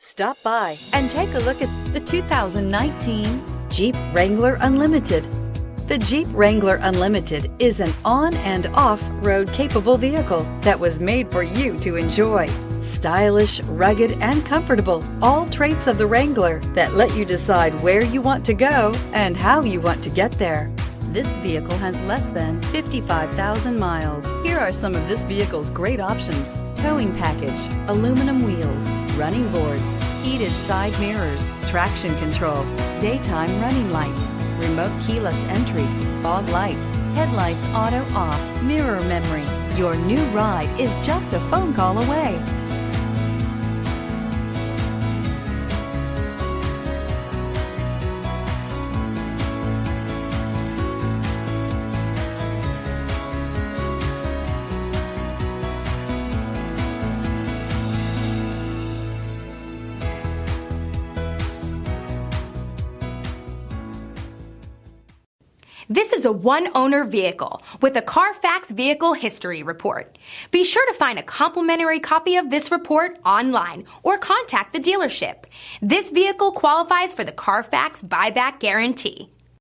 Stop by and take a look at the 2019 Jeep Wrangler Unlimited. The Jeep Wrangler Unlimited is an on- and off-road capable vehicle that was made for you to enjoy. Stylish, rugged, and comfortable, all traits of the Wrangler that let you decide where you want to go and how you want to get there. This vehicle has less than 55,000 miles. Here are some of this vehicle's great options: towing package, aluminum wheels, running boards, heated side mirrors, traction control, daytime running lights, remote keyless entry, fog lights, headlights auto off, mirror memory. Your new ride is just a phone call away. This is a one-owner vehicle with a CARFAX Vehicle History Report. Be sure to find a complimentary copy of this report online or contact the dealership. This vehicle qualifies for the CARFAX buyback guarantee.